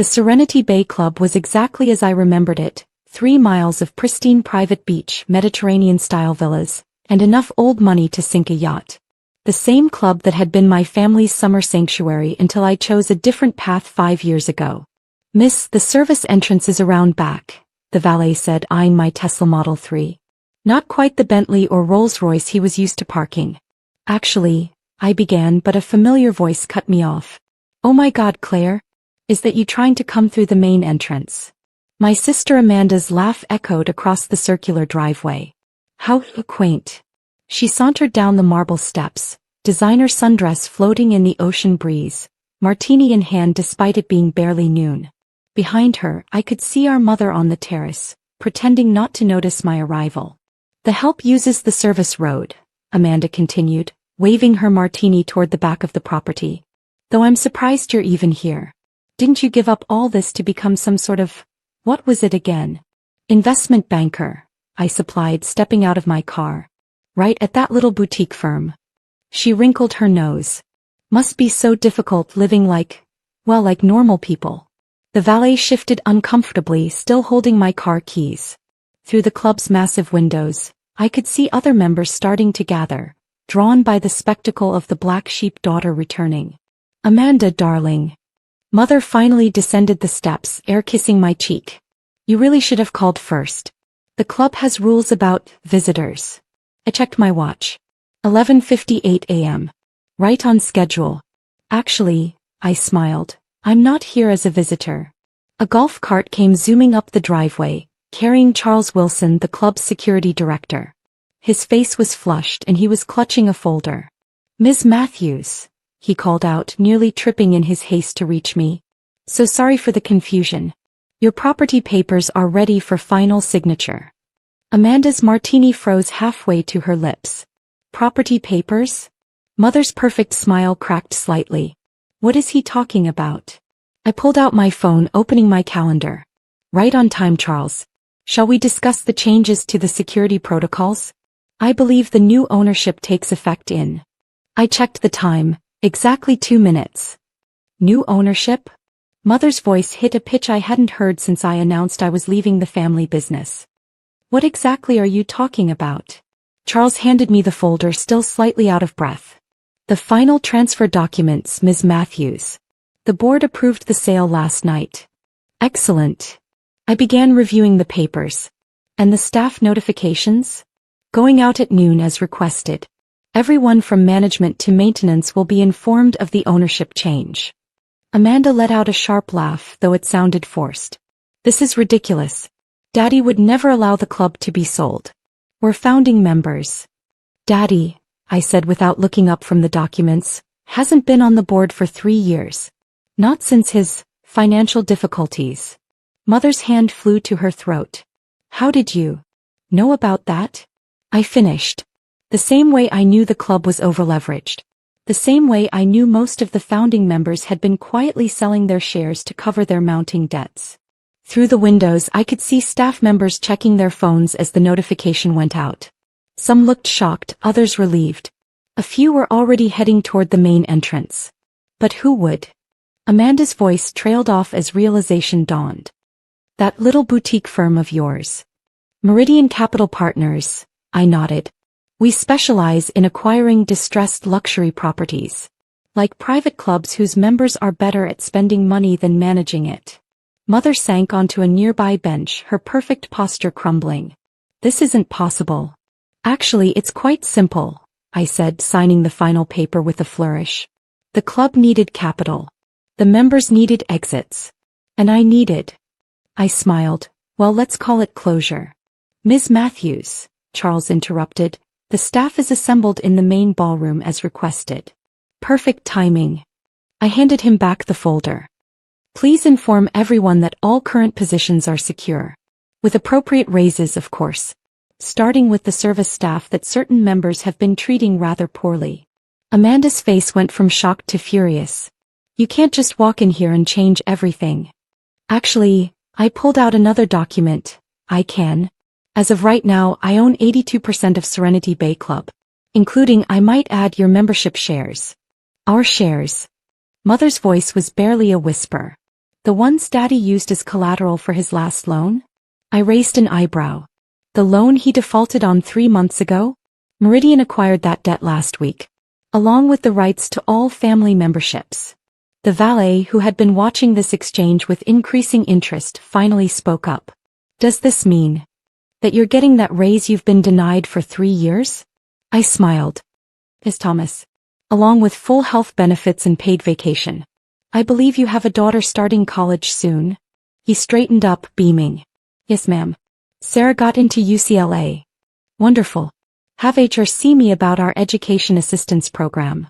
The Serenity Bay Club was exactly as I remembered it, 3 miles of pristine private beach, Mediterranean-style villas, and enough old money to sink a yacht. The same club that had been my family's summer sanctuary until I chose a different path 5 years ago. "Miss, the service entrance is around back," the valet said, eyeing my Tesla Model 3. Not quite the Bentley or Rolls-Royce he was used to parking. "Actually," I began, but a familiar voice cut me off. "Oh my God, Claire. Is that you trying to come through the main entrance?" My sister Amanda's laugh echoed across the circular driveway. How quaint. She sauntered down the marble steps, designer sundress floating in the ocean breeze, martini in hand despite it being barely noon. Behind her, I could see our mother on the terrace, pretending not to notice my arrival. "The help uses the service road," Amanda continued, waving her martini toward the back of the property. "Though I'm surprised you're even here. Didn't you give up all this to become some sort of, what was it again?" "Investment banker," I supplied, stepping out of my car. "Right at that little boutique firm." She wrinkled her nose. "Must be so difficult living like normal people." The valet shifted uncomfortably, still holding my car keys. Through the club's massive windows, I could see other members starting to gather, drawn by the spectacle of the black sheep daughter returning. "Amanda, darling." Mother finally descended the steps, air-kissing my cheek. "You really should have called first. The club has rules about visitors." I checked my watch. 11:58 a.m. Right on schedule. "Actually," I smiled, "I'm not here as a visitor." A golf cart came zooming up the driveway, carrying Charles Wilson, the club's security director. His face was flushed and he was clutching a folder. "Ms. Matthews," he called out, nearly tripping in his haste to reach me. "So sorry for the confusion. Your property papers are ready for final signature." Amanda's martini froze halfway to her lips. "Property papers?" Mother's perfect smile cracked slightly. "What is he talking about?" I pulled out my phone, opening my calendar. "Right on time, Charles. Shall we discuss the changes to the security protocols? I believe the new ownership takes effect in—" I checked the time, exactly 2 minutes. "New ownership?" Mother's voice hit a pitch I hadn't heard since I announced I was leaving the family business. "What exactly are you talking about?" Charles handed me the folder, still slightly out of breath. "The final transfer documents, Ms. Matthews. The board approved the sale last night." "Excellent." I began reviewing the papers. "And the staff notifications?" "Going out at noon as requested. Everyone from management to maintenance will be informed of the ownership change." Amanda let out a sharp laugh, though it sounded forced. "This is ridiculous. Daddy would never allow the club to be sold. We're founding members." "Daddy," I said without looking up from the documents, "hasn't been on the board for 3 years. Not since his financial difficulties." Mother's hand flew to her throat. "How did you know about that?" I finished. "The same way I knew the club was overleveraged. The same way I knew most of the founding members had been quietly selling their shares to cover their mounting debts." Through the windows I could see staff members checking their phones as the notification went out. Some looked shocked, others relieved. A few were already heading toward the main entrance. But who would? Amanda's voice trailed off as realization dawned. "That little boutique firm of yours." "Meridian Capital Partners," I nodded. "We specialize in acquiring distressed luxury properties. Like private clubs whose members are better at spending money than managing it." Mother sank onto a nearby bench, her perfect posture crumbling. "This isn't possible." "Actually, it's quite simple," I said, signing the final paper with a flourish. "The club needed capital. The members needed exits. And I needed—" I smiled. "Well, let's call it closure." "Ms. Matthews," Charles interrupted, "the staff is assembled in the main ballroom as requested." Perfect timing. I handed him back the folder. "Please inform everyone that all current positions are secure. With appropriate raises, of course. Starting with the service staff that certain members have been treating rather poorly." Amanda's face went from shocked to furious. "You can't just walk in here and change everything." "Actually," I pulled out another document, "I can. As of right now, I own 82% of Serenity Bay Club. Including, I might add, your membership shares." "Our shares." Mother's voice was barely a whisper. The ones Daddy used as collateral for his last loan? I raised an eyebrow. The loan he defaulted on 3 months ago? Meridian acquired that debt last week, along with the rights to all family memberships. The valet, who had been watching this exchange with increasing interest, finally spoke up. Does this mean that you're getting that raise you've been denied for 3 years? I smiled. Yes, Thomas. Along with full health benefits and paid vacation. I believe you have a daughter starting college soon. He straightened up, beaming. Yes, ma'am. Sarah got into UCLA. Wonderful. Have HR see me about our education assistance program.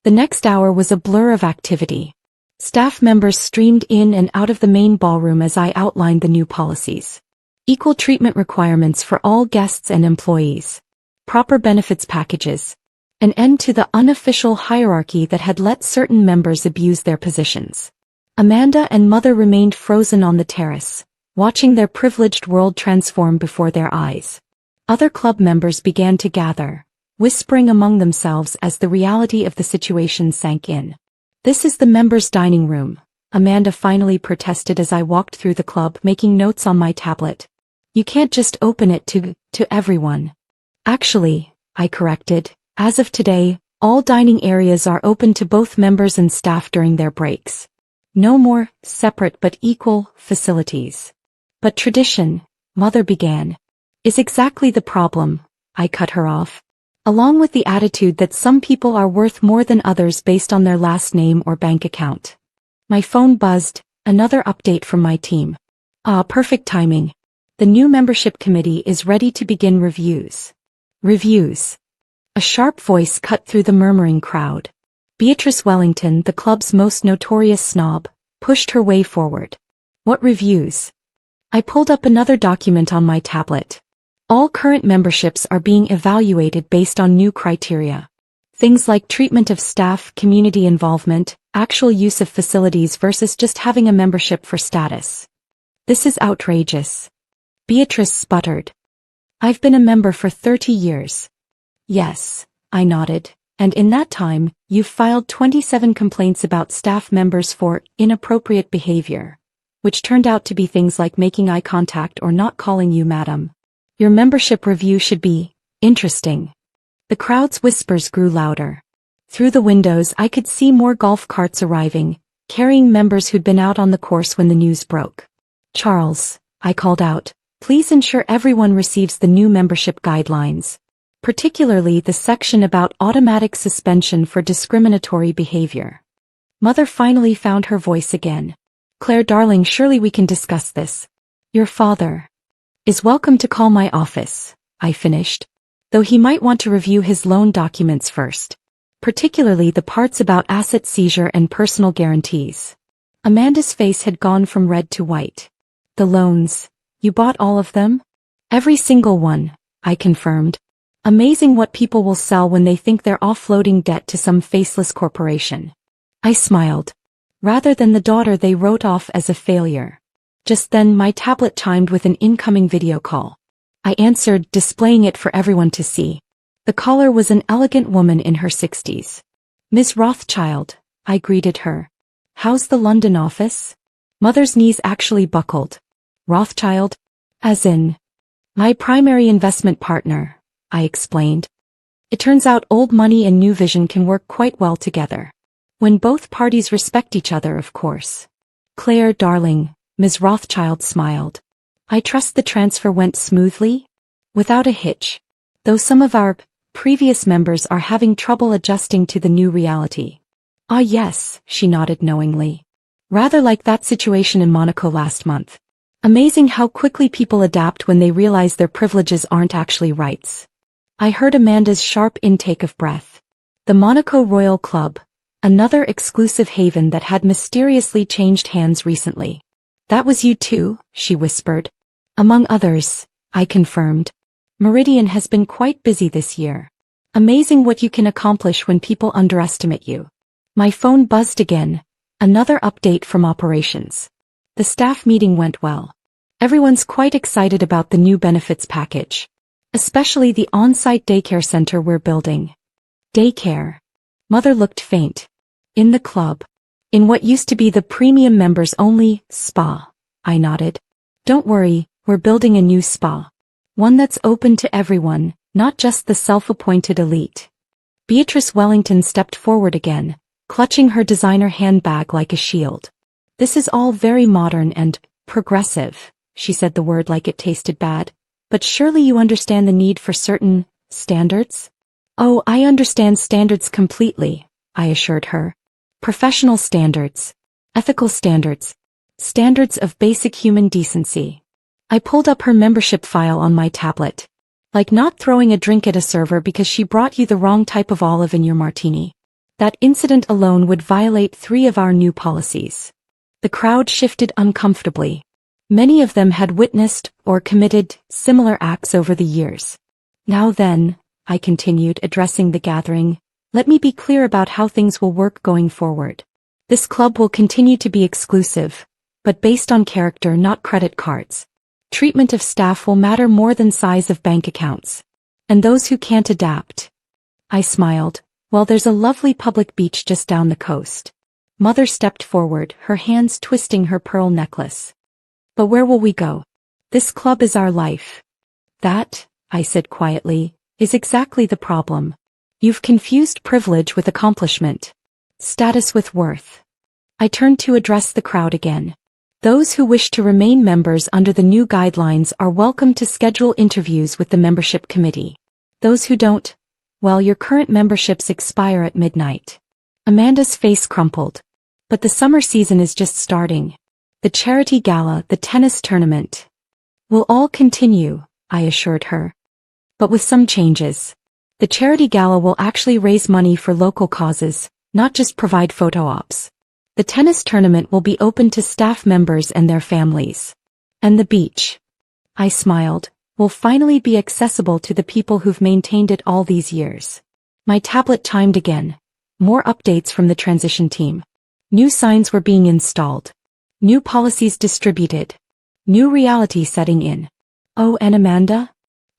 The next hour was a blur of activity. Staff members streamed in and out of the main ballroom as I outlined the new policies. Equal treatment requirements for all guests and employees. Proper benefits packages. An end to the unofficial hierarchy that had let certain members abuse their positions. Amanda and Mother remained frozen on the terrace, watching their privileged world transform before their eyes. Other club members began to gather, whispering among themselves as the reality of the situation sank in. This is the members' dining room, Amanda finally protested as I walked through the club making notes on my tablet. You can't just open it to everyone. Actually, I corrected, as of today, all dining areas are open to both members and staff during their breaks. No more separate but equal facilities. But tradition, Mother began, is exactly the problem, I cut her off. Along with the attitude that some people are worth more than others based on their last name or bank account. My phone buzzed, another update from my team. Perfect timing. The new membership committee is ready to begin reviews. Reviews. A sharp voice cut through the murmuring crowd. Beatrice Wellington, the club's most notorious snob, pushed her way forward. What reviews? I pulled up another document on my tablet. All current memberships are being evaluated based on new criteria. Things like treatment of staff, community involvement, actual use of facilities versus just having a membership for status. This is outrageous. Beatrice sputtered. I've been a member for 30 years. Yes, I nodded, and in that time, you've filed 27 complaints about staff members for inappropriate behavior, which turned out to be things like making eye contact or not calling you madam. Your membership review should be interesting. The crowd's whispers grew louder. Through the windows I could see more golf carts arriving, carrying members who'd been out on the course when the news broke. Charles, I called out, please ensure everyone receives the new membership guidelines. Particularly the section about automatic suspension for discriminatory behavior. Mother finally found her voice again. Claire darling, surely we can discuss this. Your father is welcome to call my office, I finished. Though he might want to review his loan documents first. Particularly the parts about asset seizure and personal guarantees. Amanda's face had gone from red to white. The loans, you bought all of them? Every single one, I confirmed. Amazing what people will sell when they think they're offloading debt to some faceless corporation. I smiled. Rather than the daughter they wrote off as a failure. Just then my tablet chimed with an incoming video call. I answered, displaying it for everyone to see. The caller was an elegant woman in her 60s. Ms. Rothschild, I greeted her. How's the London office? Mother's knees actually buckled. Rothschild? As in, my primary investment partner, I explained. It turns out old money and new vision can work quite well together. When both parties respect each other, of course. Claire, darling, Ms. Rothschild smiled. I trust the transfer went smoothly? Without a hitch. Though some of our previous members are having trouble adjusting to the new reality. Ah yes, she nodded knowingly. Rather like that situation in Monaco last month. Amazing how quickly people adapt when they realize their privileges aren't actually rights. I heard Amanda's sharp intake of breath. The Monaco Royal Club, another exclusive haven that had mysteriously changed hands recently. That was you too, she whispered. Among others, I confirmed. Meridian has been quite busy this year. Amazing what you can accomplish when people underestimate you. My phone buzzed again, another update from operations. The staff meeting went well. Everyone's quite excited about the new benefits package. Especially the on-site daycare center we're building. Daycare. Mother looked faint. In the club. In what used to be the premium members only spa. I nodded. Don't worry, we're building a new spa. One that's open to everyone, not just the self-appointed elite. Beatrice Wellington stepped forward again, clutching her designer handbag like a shield. This is all very modern and progressive, she said the word like it tasted bad. But surely you understand the need for certain standards? Oh, I understand standards completely, I assured her. Professional standards. Ethical standards. Standards of basic human decency. I pulled up her membership file on my tablet. Like not throwing a drink at a server because she brought you the wrong type of olive in your martini. That incident alone would violate 3 of our new policies. The crowd shifted uncomfortably. Many of them had witnessed or committed similar acts over the years. Now then, I continued, addressing the gathering, let me be clear about how things will work going forward. This club will continue to be exclusive, but based on character, not credit cards. Treatment of staff will matter more than size of bank accounts. And those who can't adapt. I smiled. Well, there's a lovely public beach just down the coast. Mother stepped forward, her hands twisting her pearl necklace. But where will we go? This club is our life. That, I said quietly, is exactly the problem. You've confused privilege with accomplishment. Status with worth. I turned to address the crowd again. Those who wish to remain members under the new guidelines are welcome to schedule interviews with the membership committee. Those who don't, well, your current memberships expire at midnight. Amanda's face crumpled. But the summer season is just starting. The charity gala, the tennis tournament. Will all continue, I assured her. But with some changes. The charity gala will actually raise money for local causes, not just provide photo ops. The tennis tournament will be open to staff members and their families. And the beach, I smiled, will finally be accessible to the people who've maintained it all these years. My tablet chimed again. More updates from the transition team. New signs were being installed. New policies distributed. New reality setting in. Oh, and Amanda?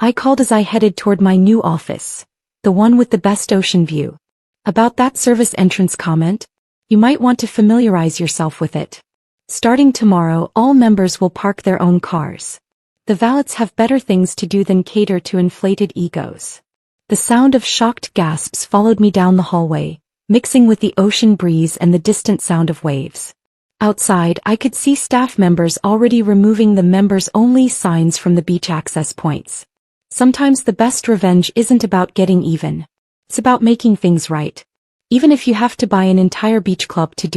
I called as I headed toward my new office. The one with the best ocean view. About that service entrance comment? You might want to familiarize yourself with it. Starting tomorrow, all members will park their own cars. The valets have better things to do than cater to inflated egos. The sound of shocked gasps followed me down the hallway, mixing with the ocean breeze and the distant sound of waves. Outside, I could see staff members already removing the members-only signs from the beach access points. Sometimes the best revenge isn't about getting even. It's about making things right. Even if you have to buy an entire beach club to do it.